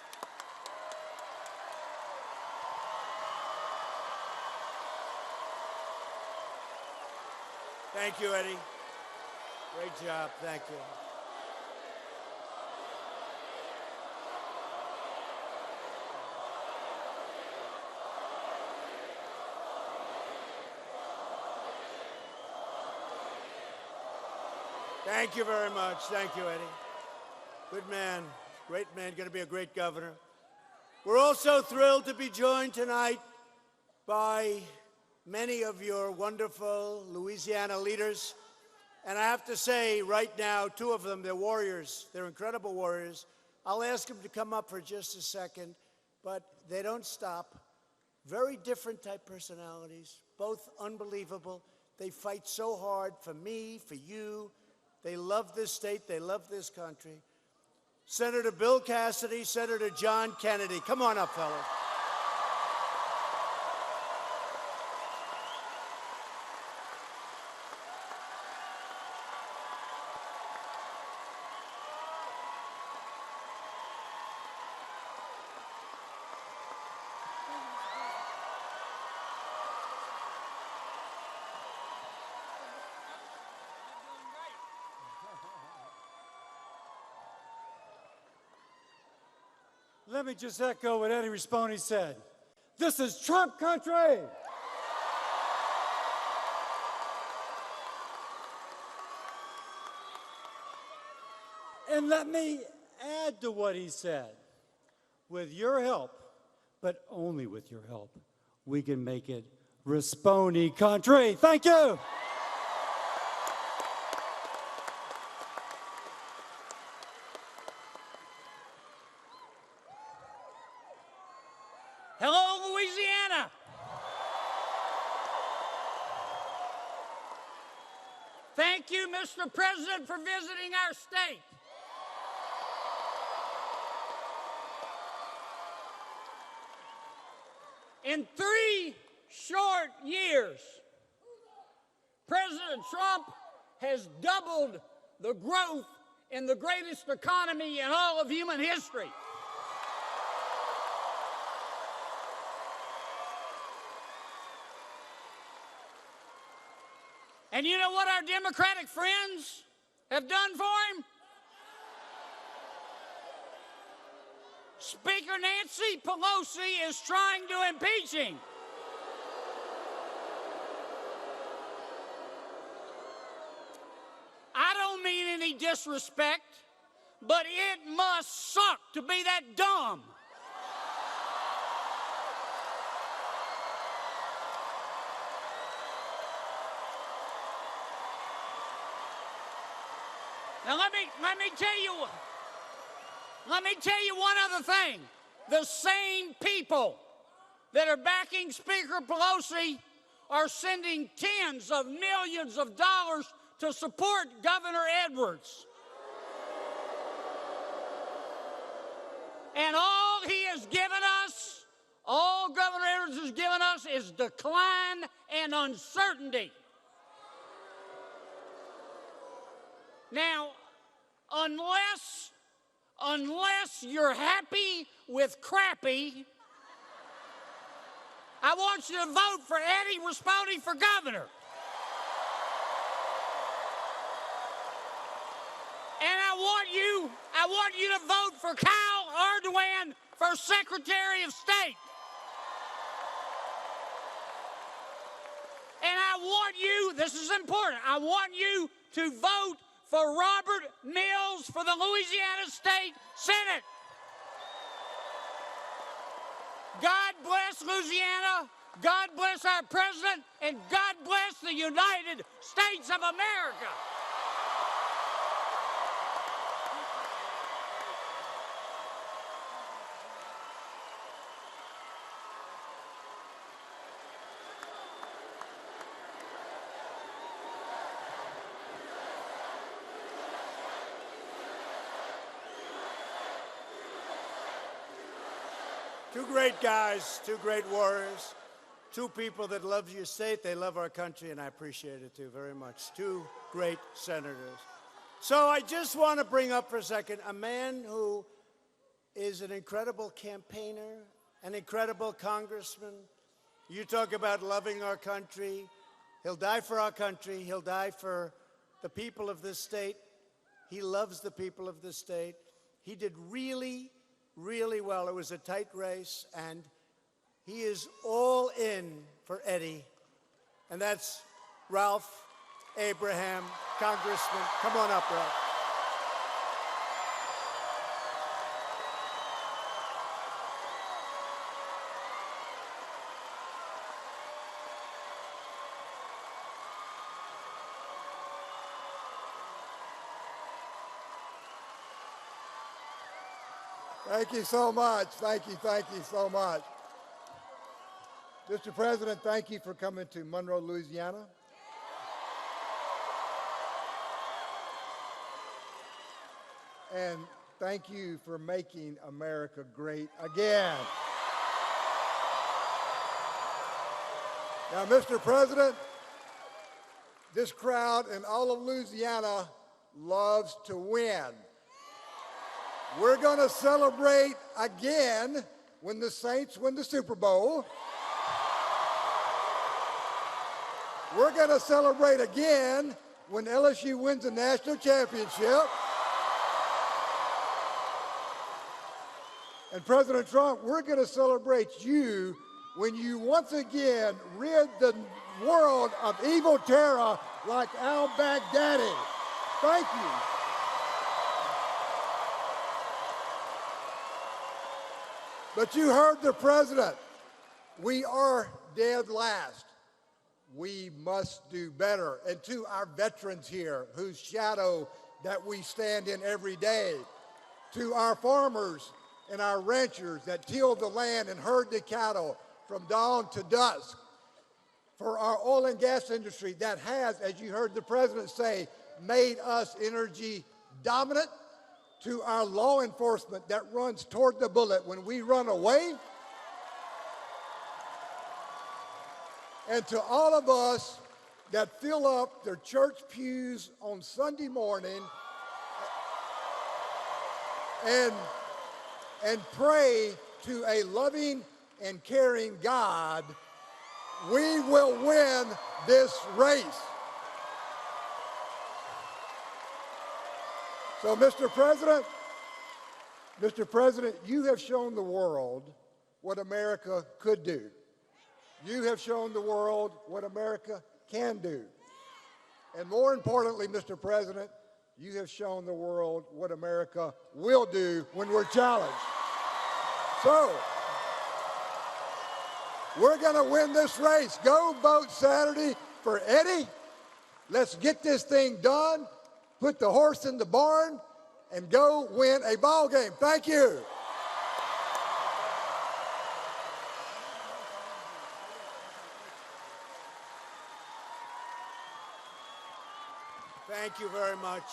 Thank you, Eddie. Great job. Thank you. Thank you very much. Thank you, Eddie. Good man. Great man. Going to be a great governor. We're also thrilled to be joined tonight by many of your wonderful Louisiana leaders. And I have to say, right now, 2 of them, they're warriors. They're incredible warriors. I'll ask them to come up for just a second, but they don't stop. Very different type personalities, both unbelievable. They fight so hard for me, for you. They love this state. They love this country. Senator Bill Cassidy, Senator John Kennedy. Come on up, fellas. Let me just echo what Eddie Rispone said. This is Trump country. And let me add to what he said. With your help, but only with your help, we can make it Rispone country. Thank you. Hello, Louisiana. Thank you, Mr. President, for visiting our state. In 3 short years, President Trump has doubled the growth in the greatest economy in all of human history. And you know what our Democratic friends have done for him? Speaker Nancy Pelosi is trying to impeach him. I don't mean any disrespect, but it must suck to be that dumb. Now let me tell you one other thing. The same people that are backing Speaker Pelosi are sending tens of millions of dollars to support Governor Edwards. And all he has given us all Governor Edwards has given us is decline and uncertainty. Now, unless you're happy with crappy, I want you to vote for Eddie Rispone for governor. And I want you to vote for Kyle Erdogan for Secretary of State. And I want you, this is important, I want you to vote for Robert Mills for the Louisiana State Senate. God bless Louisiana, God bless our president, and God bless the United States of America. Two great guys, two great warriors, two people that love your state, they love our country, and I appreciate it too very much. Two great senators. So I just want to bring up for a second a man who is an incredible campaigner, an incredible congressman. You talk about loving our country. He'll die for our country. He'll die for the people of this state. He loves the people of this state. He did really well. It was a tight race, and he is all in for Eddie, and that's Ralph Abraham, Congressman. Come on up, Ralph. Thank you so much. Thank you so much. Mr. President, thank you for coming to Monroe, Louisiana. And thank you for making America great again. Now, Mr. President, this crowd in all of Louisiana loves to win. We're going to celebrate again when the Saints win the Super Bowl. We're going to celebrate again when LSU wins the national championship. And President Trump, we're going to celebrate you when you once again rid the world of evil terror like al-Baghdadi. Thank you. But you heard the president. We are dead last. We must do better. And to our veterans here, whose shadow that we stand in every day, to our farmers and our ranchers that till the land and herd the cattle from dawn to dusk, for our oil and gas industry that has, as you heard the president say, made us energy dominant, to our law enforcement that runs toward the bullet when we run away, and to all of us that fill up their church pews on Sunday morning and pray to a loving and caring God, we will win this race. So, Mr. President, you have shown the world what America could do. You have shown the world what America can do. And more importantly, Mr. President, you have shown the world what America will do when we're challenged. So, we're going to win this race. Go vote Saturday for Eddie. Let's get this thing done. Put the horse in the barn and go win a ball game. Thank you. Thank you very much.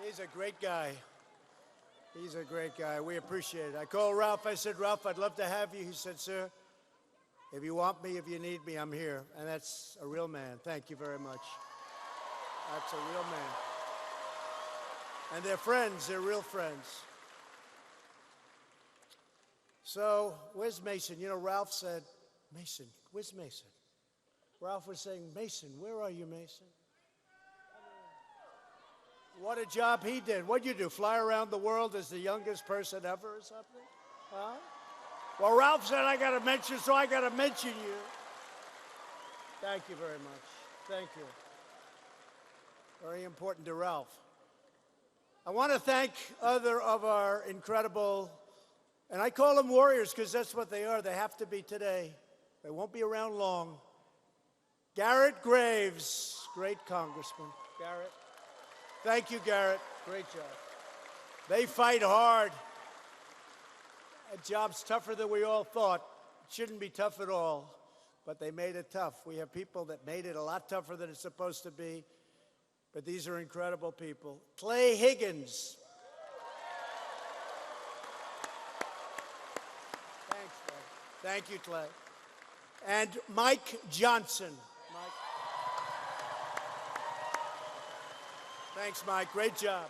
He's a great guy. He's a great guy. We appreciate it. I called Ralph. I said, Ralph, I'd love to have you. He said, sir, if you want me, if you need me, I'm here. And that's a real man. Thank you very much. That's a real man. And they're friends. They're real friends. So where's Mason? You know, Ralph said, Mason, where's Mason? Ralph was saying, Mason, where are you, Mason? What a job he did. What'd you do, fly around the world as the youngest person ever or something? Huh? Well, Ralph said I got to mention, so I got to mention you. Thank you very much. Thank you. Very important to Ralph. I want to thank other of our incredible, and I call them warriors because that's what they are. They have to be today. They won't be around long. Garrett Graves, great congressman. Garrett. Thank you, Garrett. Great job. They fight hard. That job's tougher than we all thought. It shouldn't be tough at all, but they made it tough. We have people that made it a lot tougher than it's supposed to be, but these are incredible people. Clay Higgins. Thanks, Clay. Thank you, Clay. And Mike Johnson. Mike. Thanks, Mike. Great job,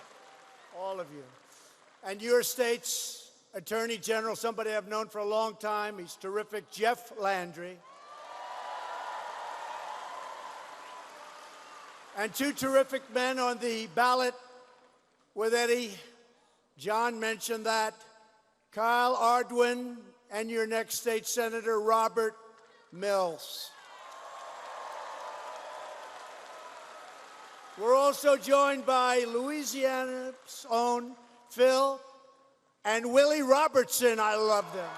all of you. And your state's Attorney General, somebody I've known for a long time. He's terrific, Jeff Landry. And two terrific men on the ballot with Eddie. John mentioned that. Kyle Ardwin and your next state senator, Robert Mills. We're also joined by Louisiana's own Phil and Willie Robertson. I love them.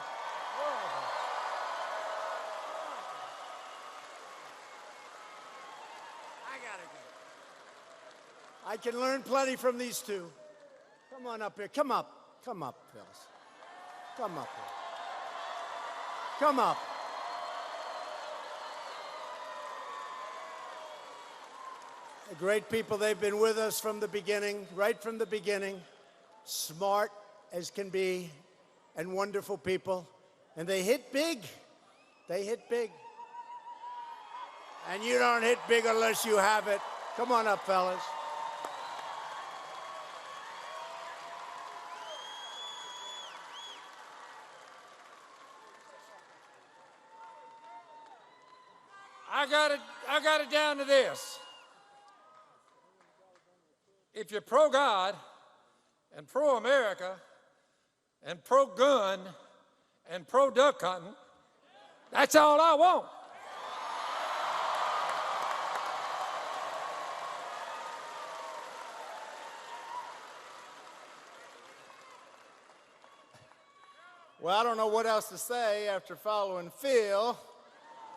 I can learn plenty from these two. Come on up here. Come up. Come up, Phil. Come up here. Come up. Great people. They've been with us from the beginning, right from the beginning. Smart as can be and wonderful people. And they hit big. They hit big. And you don't hit big unless you have it. Come on up, fellas. I got it down to this. If you're pro-God and pro-America and pro-gun and pro-duck hunting, that's all I want. Well, I don't know what else to say after following Phil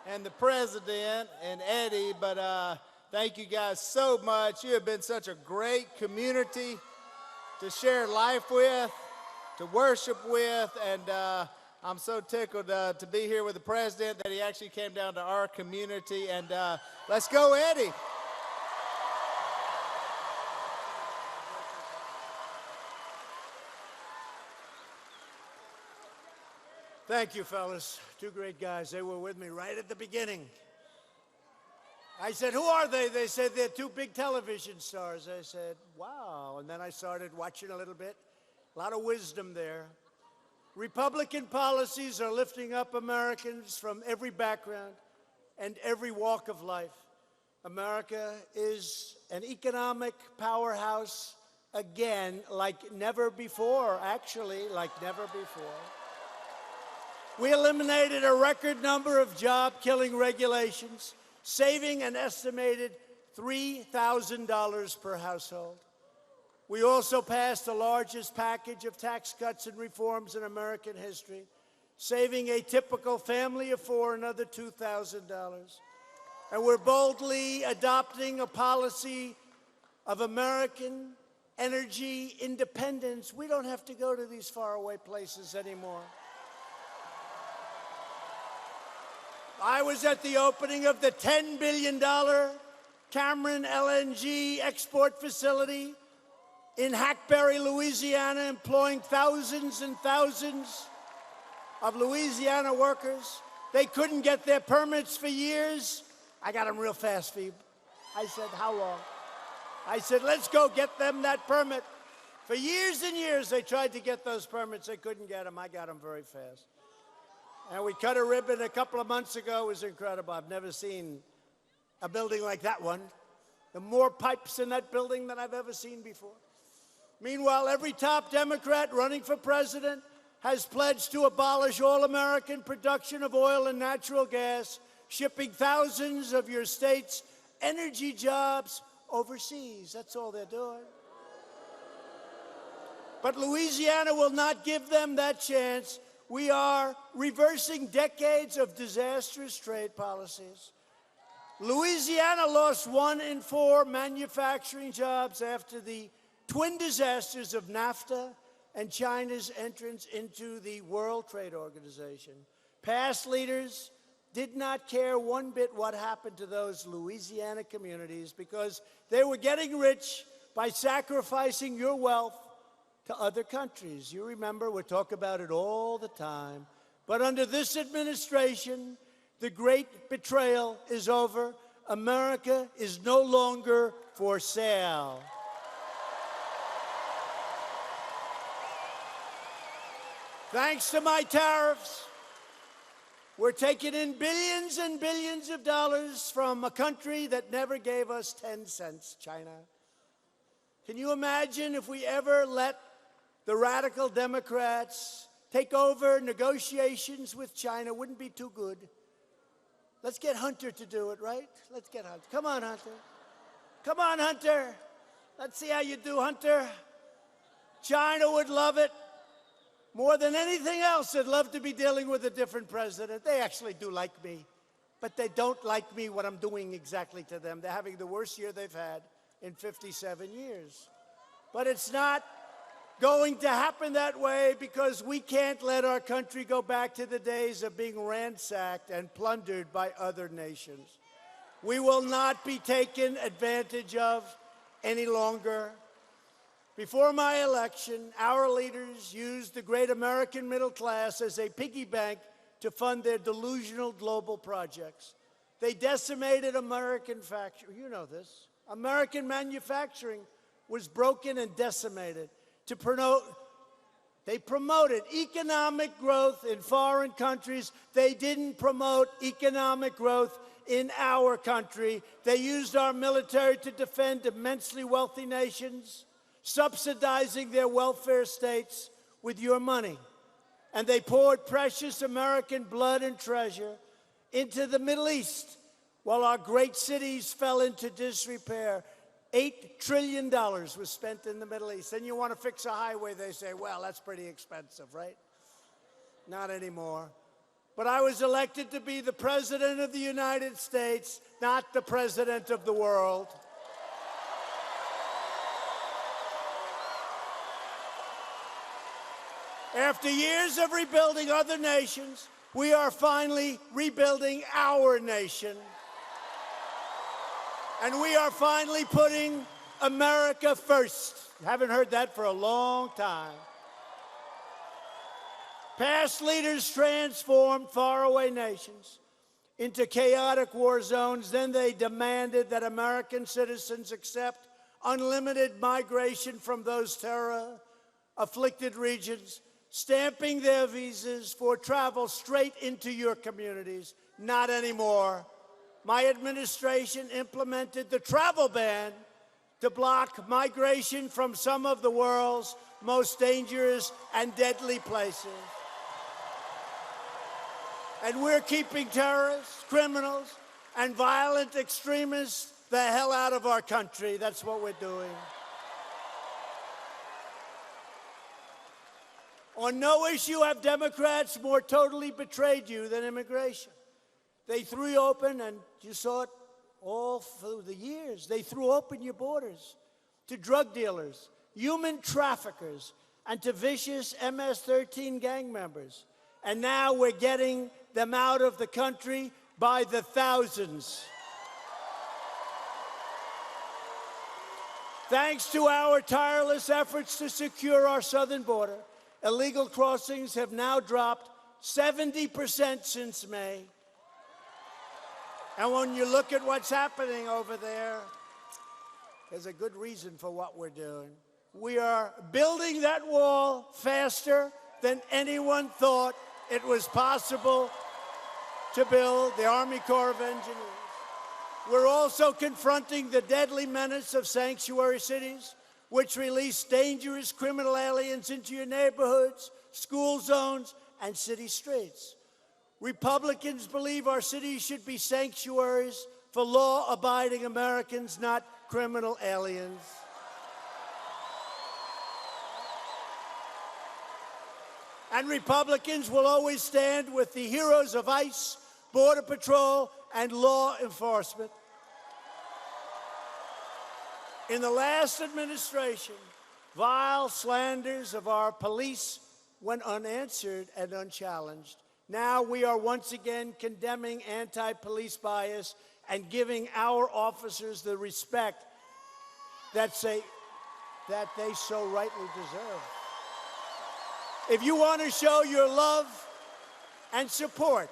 and the president and Eddie, but thank you guys so much. You have been such a great community to share life with, to worship with, and I'm so tickled to be here with the president that he actually came down to our community, and let's go, Eddie. Thank you, fellas. Two great guys. They were with me right at the beginning. I said, who are they? They said, they're two big television stars. I said, wow. And then I started watching a little bit. A lot of wisdom there. Republican policies are lifting up Americans from every background and every walk of life. America is an economic powerhouse again, like never before, actually, like never before. We eliminated a record number of job-killing regulations, saving an estimated $3,000 per household. We also passed the largest package of tax cuts and reforms in American history, saving a typical family of four another $2,000. And we're boldly adopting a policy of American energy independence. We don't have to go to these faraway places anymore. I was at the opening of the $10 billion Cameron LNG export facility in Hackberry, Louisiana, employing thousands and thousands of Louisiana workers. They couldn't get their permits for years. I got them real fast, Phoebe. I said, how long? I said, let's go get them that permit. For years and years, they tried to get those permits. They couldn't get them. I got them very fast. And we cut a ribbon a couple of months ago. It was incredible. I've never seen a building like that one. There are more pipes in that building than I've ever seen before. Meanwhile, every top Democrat running for president has pledged to abolish all American production of oil and natural gas, shipping thousands of your state's energy jobs overseas. That's all they're doing. But Louisiana will not give them that chance. We are reversing decades of disastrous trade policies. Louisiana lost 1 in 4 manufacturing jobs after the twin disasters of NAFTA and China's entrance into the World Trade Organization. Past leaders did not care one bit what happened to those Louisiana communities because they were getting rich by sacrificing your wealth to other countries. You remember, we talk about it all the time. But under this administration, the great betrayal is over. America is no longer for sale. Thanks to my tariffs, we're taking in billions and billions of dollars from a country that never gave us 10 cents, China. Can you imagine if we ever let the radical Democrats take over negotiations with China? Wouldn't be too good. Let's get Hunter to do it, right? Let's get Hunter. Come on, Hunter. Come on, Hunter. Let's see how you do, Hunter. China would love it. More than anything else, they'd love to be dealing with a different president. They actually do like me, but they don't like me what I'm doing exactly to them. They're having the worst year they've had in 57 years. But it's not going to happen that way because we can't let our country go back to the days of being ransacked and plundered by other nations. We will not be taken advantage of any longer. Before my election, our leaders used the great American middle class as a piggy bank to fund their delusional global projects. They decimated American factory. You know this. American manufacturing was broken and decimated. They promoted economic growth in foreign countries. They didn't promote economic growth in our country. They used our military to defend immensely wealthy nations, subsidizing their welfare states with your money. And they poured precious American blood and treasure into the Middle East while our great cities fell into disrepair. $8 trillion was spent in the Middle East. And you want to fix a highway, they say, well, that's pretty expensive, right? Not anymore. But I was elected to be the President of the United States, not the President of the world. After years of rebuilding other nations, we are finally rebuilding our nation. And we are finally putting America first. Haven't heard that for a long time. Past leaders transformed faraway nations into chaotic war zones. Then they demanded that American citizens accept unlimited migration from those terror-afflicted regions, stamping their visas for travel straight into your communities. Not anymore. My administration implemented the travel ban to block migration from some of the world's most dangerous and deadly places. And we're keeping terrorists, criminals, and violent extremists the hell out of our country. That's what we're doing. On no issue have Democrats more totally betrayed you than immigration. They threw you open, and you saw it all through the years. They threw open your borders to drug dealers, human traffickers, and to vicious MS-13 gang members. And now we're getting them out of the country by the thousands. Thanks to our tireless efforts to secure our southern border, illegal crossings have now dropped 70% since May. And when you look at what's happening over there, there's a good reason for what we're doing. We are building that wall faster than anyone thought it was possible to build, the Army Corps of Engineers. We're also confronting the deadly menace of sanctuary cities, which release dangerous criminal aliens into your neighborhoods, school zones, and city streets. Republicans believe our cities should be sanctuaries for law-abiding Americans, not criminal aliens. And Republicans will always stand with the heroes of ICE, Border Patrol, and law enforcement. In the last administration, vile slanders of our police went unanswered and unchallenged. Now we are once again condemning anti-police bias and giving our officers the respect that they so rightly deserve. If you want to show your love and support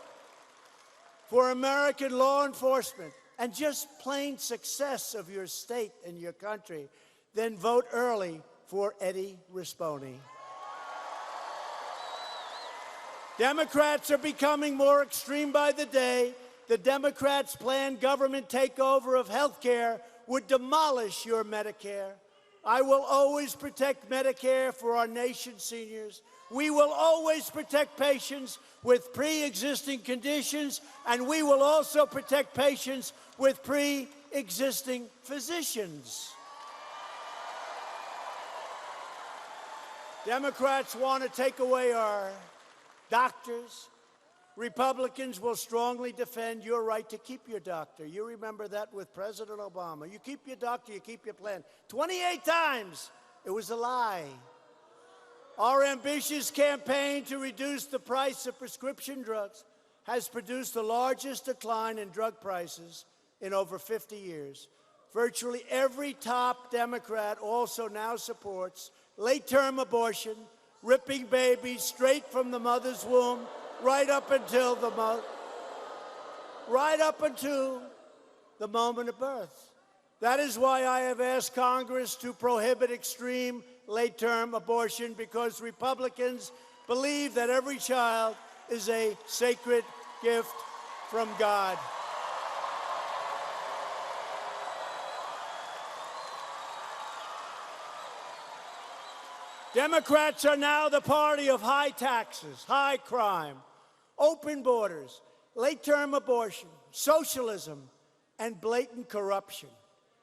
for American law enforcement and just plain success of your state and your country, then vote early for Eddie Rispone. Democrats are becoming more extreme by the day. The Democrats' planned government takeover of health care would demolish your Medicare. I will always protect Medicare for our nation's seniors. We will always protect patients with pre-existing conditions, and we will also protect patients with pre-existing physicians. Democrats want to take away our doctors. Republicans will strongly defend your right to keep your doctor. You remember that with President Obama. You keep your doctor, you keep your plan. 28 times, it was a lie. Our ambitious campaign to reduce the price of prescription drugs has produced the largest decline in drug prices in over 50 years. Virtually every top Democrat also now supports late-term abortion, ripping babies straight from the mother's womb right up until the moment of birth. That is why I have asked Congress to prohibit extreme late-term abortion, because Republicans believe that every child is a sacred gift from God. Democrats are now the party of high taxes, high crime, open borders, late-term abortion, socialism, and blatant corruption.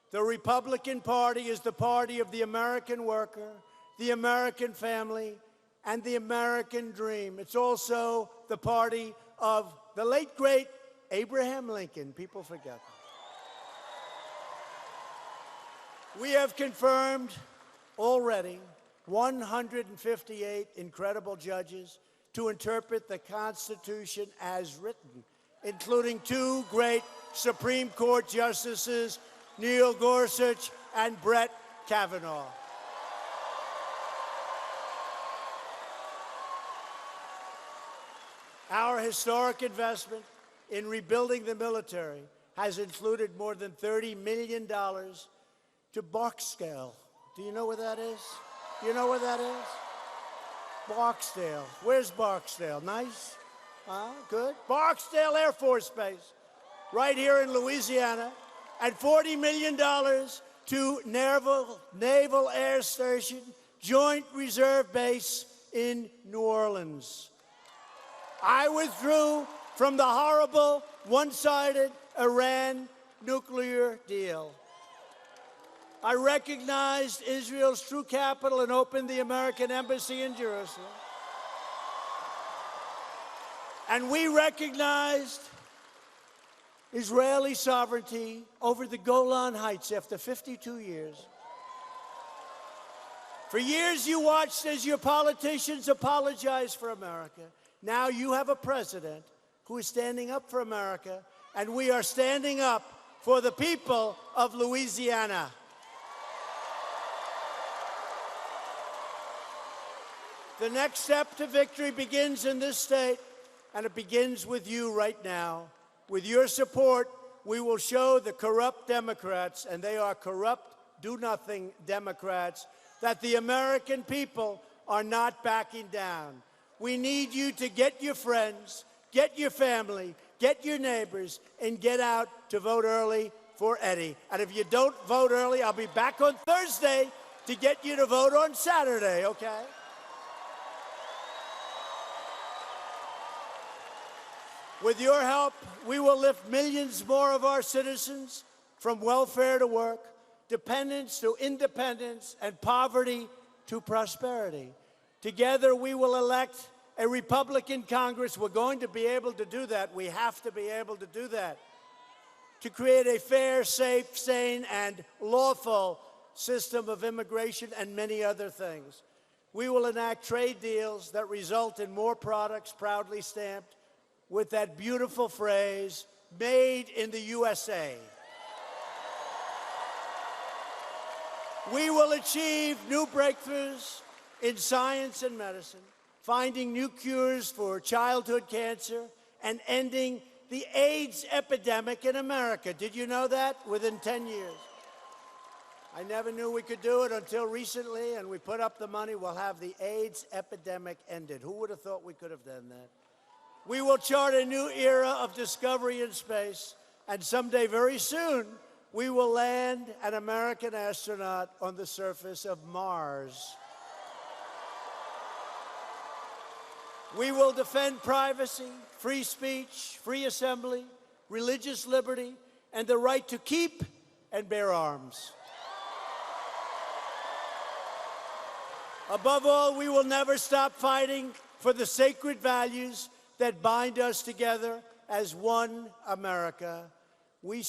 The Republican Party is the party of the American worker, the American family, and the American dream. It's also the party of the late, great Abraham Lincoln. People forget that. We have confirmed already 158 incredible judges to interpret the Constitution as written, including two great Supreme Court justices, Neil Gorsuch and Brett Kavanaugh. Our historic investment in rebuilding the military has included more than $30 million to Barksdale. Do you know where that is? You know where that is? Barksdale. Where's Barksdale? Nice? Good. Barksdale Air Force Base, right here in Louisiana. And $40 million to Naval Air Station, Joint Reserve Base in New Orleans. I withdrew from the horrible, one-sided Iran nuclear deal. I recognized Israel's true capital and opened the American embassy in Jerusalem. And we recognized Israeli sovereignty over the Golan Heights after 52 years. For years you watched as your politicians apologized for America. Now you have a president who is standing up for America, and we are standing up for the people of Louisiana. The next step to victory begins in this state, and it begins with you right now. With your support, we will show the corrupt Democrats, and they are corrupt, do-nothing Democrats, that the American people are not backing down. We need you to get your friends, get your family, get your neighbors, and get out to vote early for Eddie. And if you don't vote early, I'll be back on Thursday to get you to vote on Saturday, okay? With your help, we will lift millions more of our citizens from welfare to work, dependence to independence, and poverty to prosperity. Together, we will elect a Republican Congress. We're going to be able to do that. We have to be able to do that. To create a fair, safe, sane, and lawful system of immigration and many other things. We will enact trade deals that result in more products proudly stamped with that beautiful phrase, made in the USA. We will achieve new breakthroughs in science and medicine, finding new cures for childhood cancer, and ending the AIDS epidemic in America. Did you know that? Within 10 years. I never knew we could do it until recently, and we put up the money. We'll have the AIDS epidemic ended. Who would have thought we could have done that? We will chart a new era of discovery in space, and someday, very soon, we will land an American astronaut on the surface of Mars. We will defend privacy, free speech, free assembly, religious liberty, and the right to keep and bear arms. Above all, we will never stop fighting for the sacred values that bind us together as one America. We